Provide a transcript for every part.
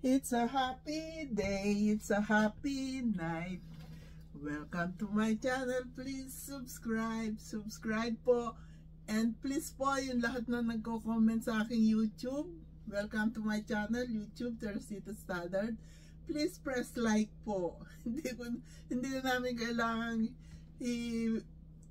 It's a happy day, it's a happy night. Welcome to my channel. Please subscribe po. And please po, yung lahat na nagko-comment sa aking YouTube, welcome to my channel, YouTube, Teresita Standard. Please press like po. Hindi na namin kailangan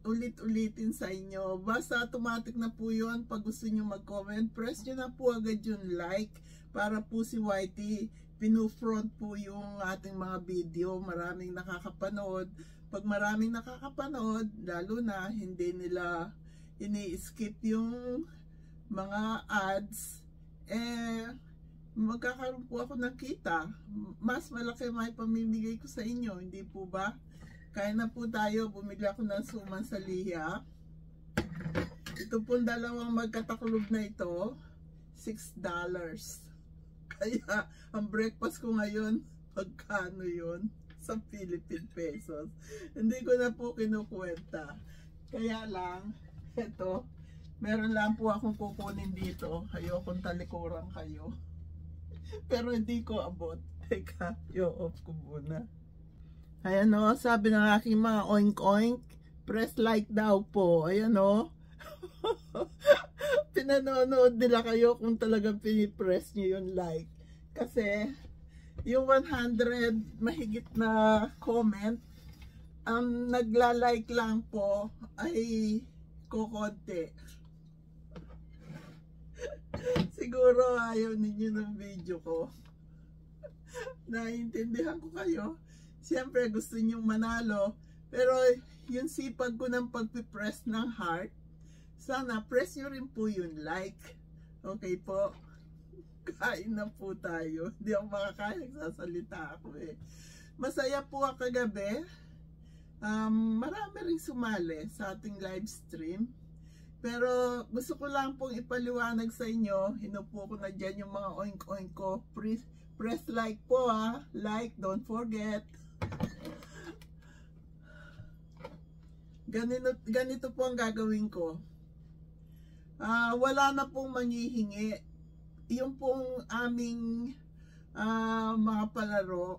ulit-ulitin sa inyo. Basta automatic na po yun. Pag gusto nyo mag-comment, press nyo na po agad yung like para po si Whitey pinufront po yung ating mga video. Maraming nakakapanood. Pag maraming nakakapanood, lalo na hindi nila ini-skip yung mga ads, magkakaroon po ako ng kita. Mas malaki may pamimigay ko sa inyo, hindi po ba? Kaya na po tayo, bumili ako ng suman sa liha. Ito pong dalawang magkataklob na ito, $6. Kaya ang breakfast ko ngayon, pagkano yun? Sa Philippine pesos. Hindi ko na po kinukwenta. Kaya lang, ito, meron lang po akong kukunin dito. Ayokong talikuran kayo. Pero hindi ko abot. Teka, i-off ko muna. Ayan o, sabi ng aking mga oink-oink, press like daw po. Ayan o. Pinanonood nila kayo kung talagang pinipress nyo yung like. Kasi, yung 100 mahigit na comment, ang nagla-like lang po ay kukonti. Siguro ayaw ninyo ng video ko. Naiintindihan ko kayo. Siyempre gusto nyong manalo. Pero yung sipag ko ng pagpipress ng heart, sana press nyo rin po yung like. Okay po? Kain na po tayo. Hindi ako makakain, nagsasalita ako eh. Masaya po ako kagabi. Marami rin sumali sa ating live stream. Pero gusto ko lang pong ipaliwanag sa inyo. Hinupo ko na dyan yung mga oink-oink ko. Press like po ha. Like, don't forget. Ganito po ang gagawin ko. Wala na pong manghihingi. Yung pong aming mga palaro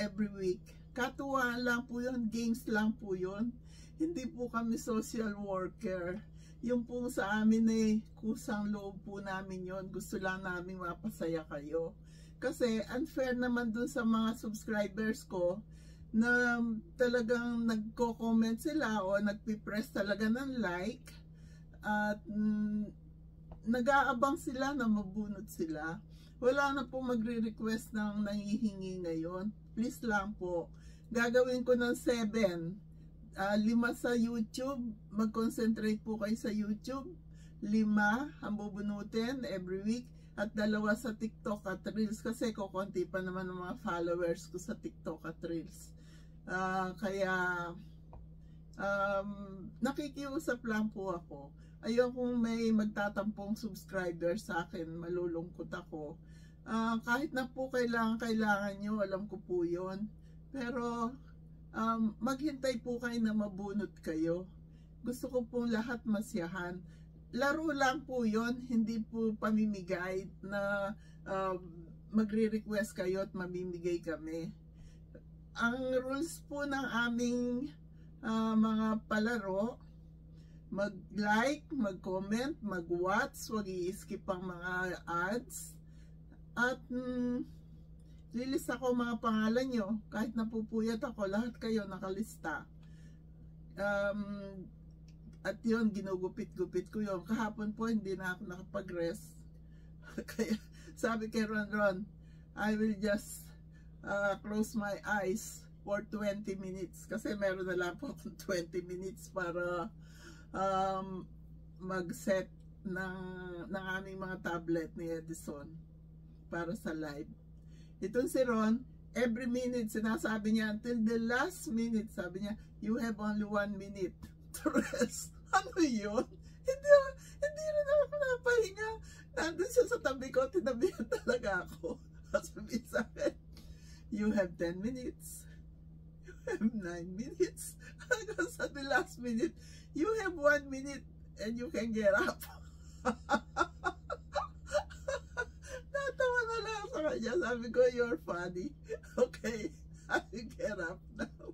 every week. Katuwaan lang po yun, games lang po yun. Hindi po kami social worker. Yung po sa amin kusang loob po namin yun. Gusto lang namin mapasaya kayo. Kasi unfair naman dun sa mga subscribers ko na talagang nagko-comment sila o nagpipress talaga ng like at nag-aabang sila na mabunot sila. Wala na po magre-request ng nangihingi ngayon. Please lang po. Gagawin ko ng 7. 5 sa YouTube. Mag-concentrate po kayo sa YouTube. 5 ang bubunutin every week. At 2 sa TikTok at Reels. Kasi kukunti pa naman ng mga followers ko sa TikTok at Reels. Kaya nakikiusap lang po ako. Ayokong may magtatampong subscriber sa akin, malulungkot ako. Kahit na po kailangan nyo, alam ko po yun. Pero maghintay po kayo na mabunot kayo. Gusto ko pong lahat masyahan. Laro lang po yun, hindi po pamimigay na magre-request kayo at mamimigay kami. Ang rules po ng aming mga palaro, mag-like, mag-comment, mag-watch, wag i-skip ang mga ads. At lilista ko mga pangalan nyo. Kahit napupuyat ako, lahat kayo nakalista. At yun, ginugupit-gupit ko yun. Kahapon po, hindi na ako nakapag-rest. Kaya sabi kay Ron, I will just close my eyes for 20 minutes. Kasi meron na lang po akong 20 minutes para mag-set ng aming mga tablet ni Edison para sa live. Itong si Ron, every minute sinasabi niya until the last minute, sabi niya, you have only 1 minute to rest. Ano yun? Hindi rin ako napahinga. Nandun siya sa tabi ko, tinabihan talaga ako. Sabi sa akin, you have 10 minutes. You have 9 minutes. Hanggang sa the last minute, you have 1 minute and you can get up. Natawa na lang sa sa kanya. Sabi ko, you're funny. Okay, I will get up now.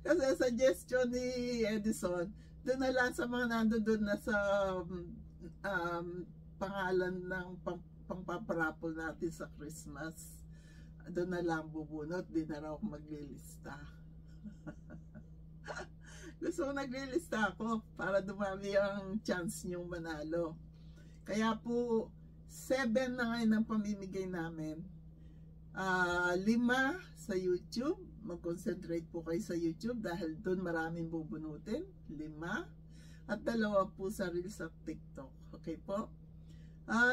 Kasi suggestion ni Edison, doon na lang sa mga nandoon na sa pangalan ng pangpaparapol natin sa Christmas. Doon na lang bubunot, di na raw ako maglilista. Gusto ko naglilista ako para dumami ang chance niyong manalo. Kaya po 7 na ngayon ang pamimigay namin. 5 sa YouTube. Mag-concentrate po kayo sa YouTube dahil doon maraming bubunutin. 5. At 2 po sa Reels at TikTok. Okay po?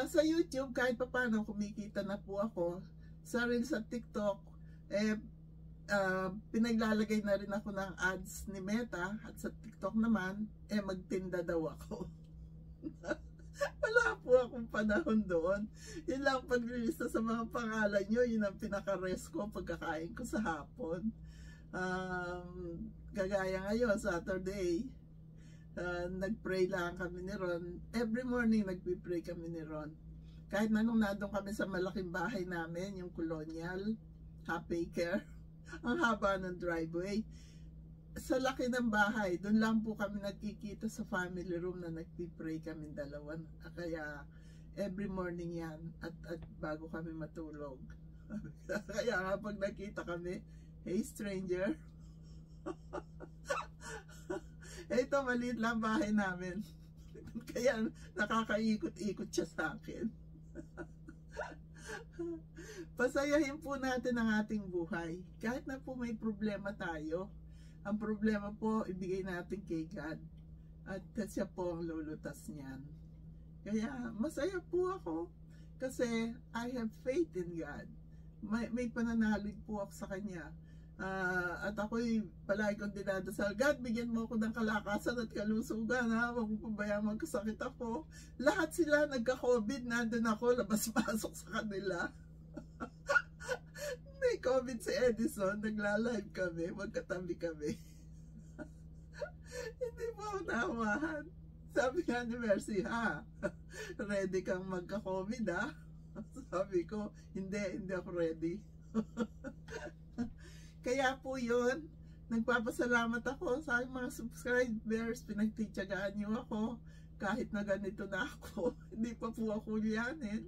Sa YouTube kahit pa paano kumikita na po ako. Sa Reels at TikTok pinaglalagay na rin ako ng ads ni Meta. At sa TikTok naman magtinda daw ako. Wala po akong panahon doon. Yun lang paglilista sa mga pangalan nyo. Yun ang pinaka-rest ko pagkakain ko sa hapon. Gagaya ngayon, Saturday, nag-pray lang kami ni Ron. Every morning nagpipray kami ni Ron. Kahit na nung nandun kami sa malaking bahay namin, yung Colonial, Happy Care, ang haba ng driveway. Sa laki ng bahay, doon lang po kami nagkikita sa family room na nagpipray kami dalawa. Kaya every morning yan at bago kami matulog. Kaya nga pag nakita kami, hey stranger. Ito maliit lang bahay namin. Kaya nakakaikot-ikot siya sa akin. Pasayahin po natin ang ating buhay. Kahit na po may problema tayo, ang problema po ibigay natin kay God. At siya po ang lulutas niyan. Kaya masaya po ako kasi I have faith in God. May pananalig po ako sa Kanya. At ako'y palagi kong dinadasal, God, bigyan mo ako ng kalakasan at kalusugan, ha? Huwag mo pabayaan magkasakit ako. Lahat sila nagka-COVID, nandun ako, labas-pasok sa kanila. May COVID si Edison, nagla-live kami, magkatabi kami. Hindi po ako nahawahan. Sabi nga ni Mercy, ha? Ready kang magka-COVID, ha? Sabi ko, hindi ako ready. Kaya po yun, nagpapasalamat ako sa aking mga subscribers, pinagtityagaan niyo ako, kahit na ganito na ako, hindi pa po ako liyanin.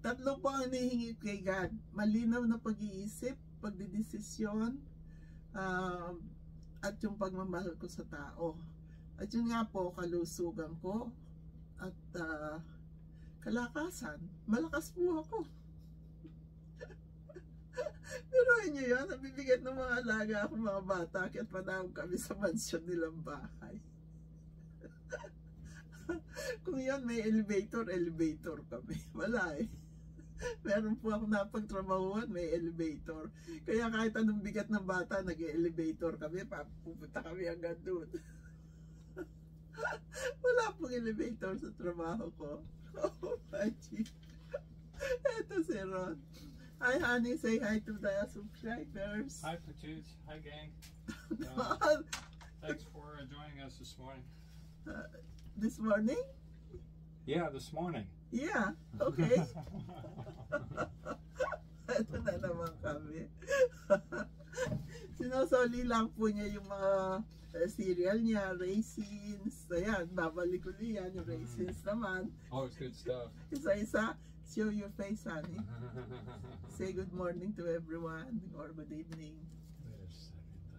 3 po ang hinihingi kay God, malinaw na pag-iisip, pagdidesisyon, at yung pagmamahal ko sa tao. At yun nga po, kalusugan ko, at kalakasan, malakas po ako. Pero inyo yun, nabibigat ng mga alaga ako, mga bata, kahit panahon kami sa mansyon nilang bahay. Kung yan may elevator kami. Wala eh. Meron po ako napagtrabahuan, may elevator. Kaya kahit anong bigat ng bata, nag-elevator kami, pupunta kami hanggang doon. Wala pong elevator sa trabaho ko. Oh my God. Eto si Ron. Hi honey, say hi to the subscribers. Hi Patoots, hi gang. Thanks for joining us this morning. This morning? Yeah, this morning. Yeah, okay. Ito na naman kami. Sinosoli lang po niya yung mga cereal niya, raisins. Ayan, babalik ko niya yung raisins naman. Oh, it's good stuff. Isa-isa. Show your face, honey. Say good morning to everyone or good evening.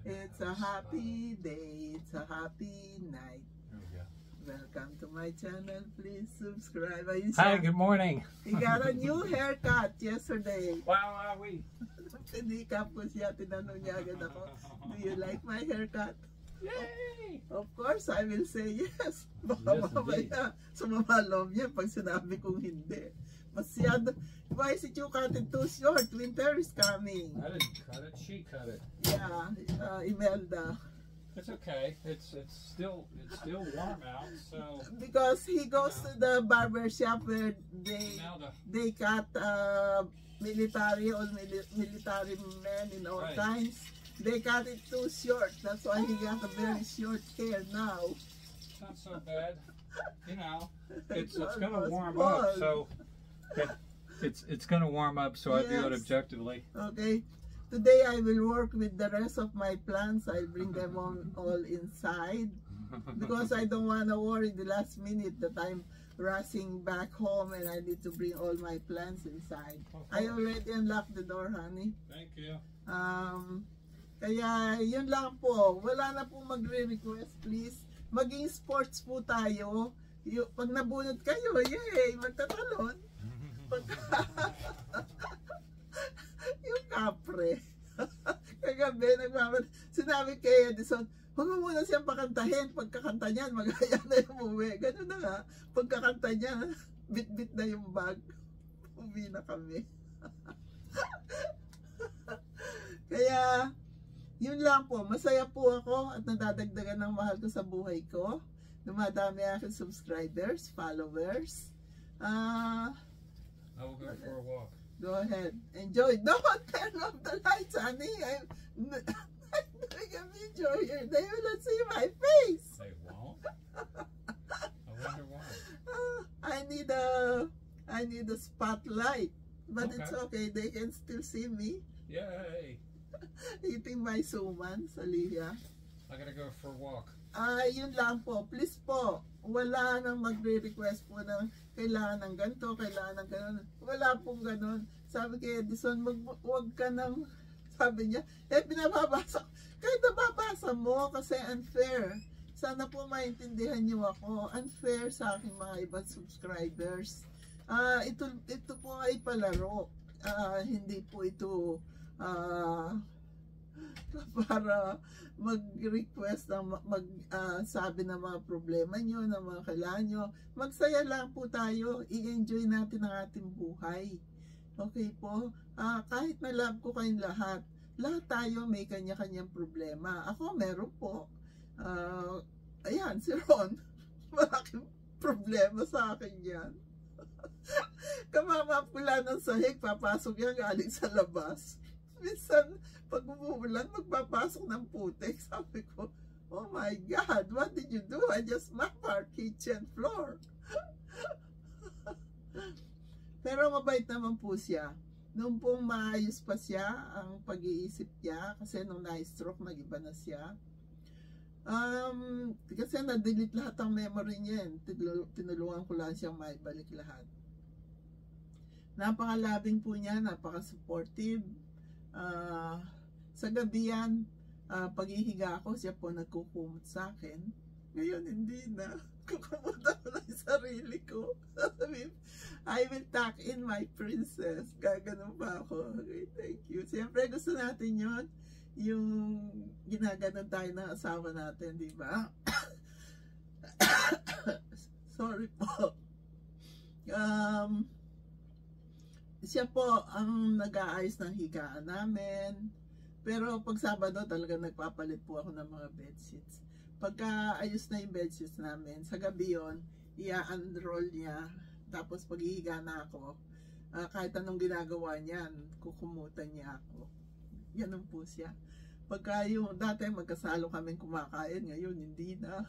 It's a happy day. It's a happy night. There we go. Welcome to my channel. Please subscribe. Hi, good morning. He got a new haircut yesterday. Wow, we. Pinikap ko siya. Tinanong niya agad ako, do you like my haircut? Yay! Of course, I will say yes. Baka mamaya sumama niya pag sinabi kong hindi. Masyado. Why is it you cut it too short? Winter is coming. I didn't cut it. She cut it. Yeah, Imelda. It's okay. It's still warm out. So because he goes to the barber shop where Imelda. they cut military or military men in all times. They cut it too short. That's why he got a very short hair now. It's not so bad. you know, it's going to warm up. So it's going to warm up. So I view it objectively. Okay. Today I will work with the rest of my plants. I'll bring them all inside because I don't want to worry the last minute that I'm rushing back home and I need to bring all my plants inside. I already unlocked the door, honey. Thank you. Kaya yun lang po. Wala na po magre-request, please. Maging sports po tayo. Pag nabunod kayo, yay! Magtatalon. Yung kapre. Kagabi, sinabi kay Edison, huwag mo muna siyang pakantahin. Pagkakanta niyan, magaya na yung uwi. Ganun na nga. Pagkakanta niya, bit-bit na yung bag. Uwi na kami. Kaya, yun lang po. Masaya po ako at nadadagdagan ng mahal ko sa buhay ko. Dumadami aking subscribers, followers. I will go for a walk. Go ahead. Enjoy. Don't turn off the lights, honey. I'm doing a video here. They will not see my face. They won't? I wonder why. I need a spotlight. But it's okay. They can still see me. Yay. Eating my suman sa liya. I gotta go for a walk. Yun lang po. Please po. Wala nang magre-request po ng kailangan ng ganito, kailangan ng gano'n. Wala pong gano'n. Sabi kay Edison, wag ka nang, sabi niya, pinababasa. Kahit nababasa mo kasi unfair. Sana po maintindihan niyo ako. Unfair sa aking mga ibang subscribers. Ito po ay palaro. Hindi po ito para mag-request ng sabi ng mga problema nyo, ng mga kailangan nyo. Magsaya lang po tayo. I-enjoy natin ang ating buhay. Okay po? Kahit na love ko kayong lahat tayo may kanya-kanyang problema. Ako meron po. Ayan, si Ron. Malaking problema sa akin yan. Kamamapula ng sahig, papasok yan galing sa labas. Minsan, pag umuulan, magpapasok ng putik. Sabi ko, oh my God, what did you do? I just mop our kitchen floor. Pero mabait naman po siya. Nung pong maayos pa siya, ang pag-iisip niya, kasi nung na-stroke, nag-iba na siya. Kasi na-delete lahat ang memory niya. Tinulungan ko lang siyang maibalik lahat. Napakalabing po niya, napaka-supportive. Sa gabi yan, paghihiga ako, siya po nagkukumot sa akin. Ngayon, hindi na. Kukumot ako ng sarili ko. Sasabihin, I will tuck in my princess. Gaganon pa ako. Okay, thank you. Siyempre, gusto natin yun. Yung ginaganon tayo ng asawa natin, di ba? Sorry po. Siya po ang nag-aayos ng higaan namin. Pero pag Sabado talaga nagpapalit po ako ng mga bedsheets. Pagka ayos na yung bedsheets namin, sa gabi yun, i-unroll niya. Tapos pag ihiga na ako, kahit anong ginagawa niyan, kukumutan niya ako. Ganun po siya. Pagka yung dati magkasalo kaming kumakain, ngayon hindi na.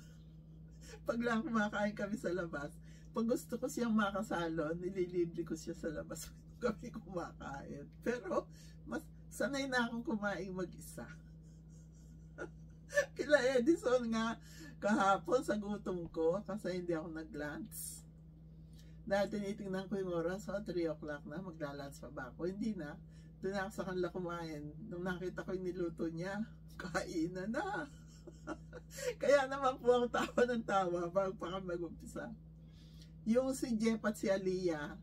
Pag lang kumakain kami sa labas, pag gusto ko siyang makasalo, nililibre ko siya sa labas kami kumakain. Pero mas sanay na akong kumain mag-isa. Kila Edison nga kahapon sa gutom ko kasi hindi ako nag-lunch. Dahil tinitingnan ko yung oras, 3 o'clock na, magla-lunch pa ba ako? Hindi na. Doon ako sa kanila kumain. Nung nakita ko yung niluto niya, kainan na. Kaya naman po ako tawa ng tawa bago pa kami mag-umpisa. Yung si Jeff at si Aliyah,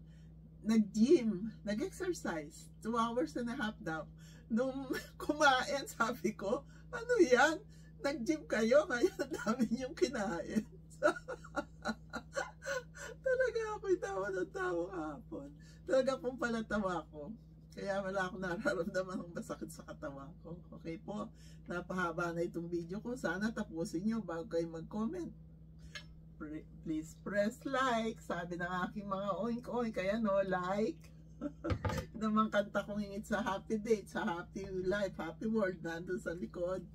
nag-gym, nag-exercise, 2 hours and a half daw. Nung kumain, sabi ko, ano yan? Nag-gym kayo, kaya dami niyong kinain. Talaga ako'y tawa ng tawa kahapon. Talaga pong palatawa ko. Kaya wala akong nararamdaman ng masakit sa katawan ko. Okay po, napahaba na itong video ko. Sana tapusin nyo bago kayo mag-comment. Please press like. Sabi ng aking mga oink-oink. Kaya no, like. Ito naman kanta kong hingit sa happy date, sa happy life, happy world. Nandun sa likod.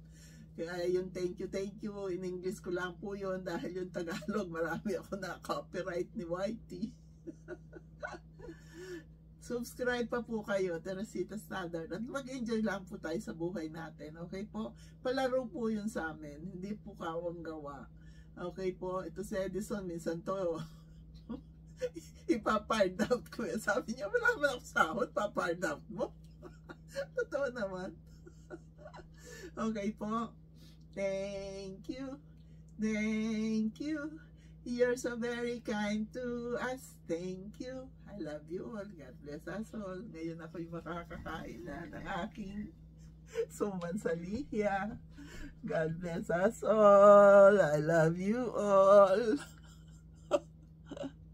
Kaya yung thank you, in English ko lang po yun dahil yung Tagalog, marami ako na copyright ni Whitey. Subscribe pa po kayo, Teresita Standard, at mag-enjoy lang po tayo sa buhay natin. Okay po? Palaro po yun sa amin, hindi po kawang gawa. Okay po? Ito si Edison, minsan to ipapard out ko. Sabi niya, wala naman ako sahod, papard out mo. Totoo naman. Okay po. Thank you. Thank you. You're so very kind to us. Thank you. I love you all. God bless us all. Ngayon ako'y makakakain na ng aking suman sa liya. God bless us all. I love you all.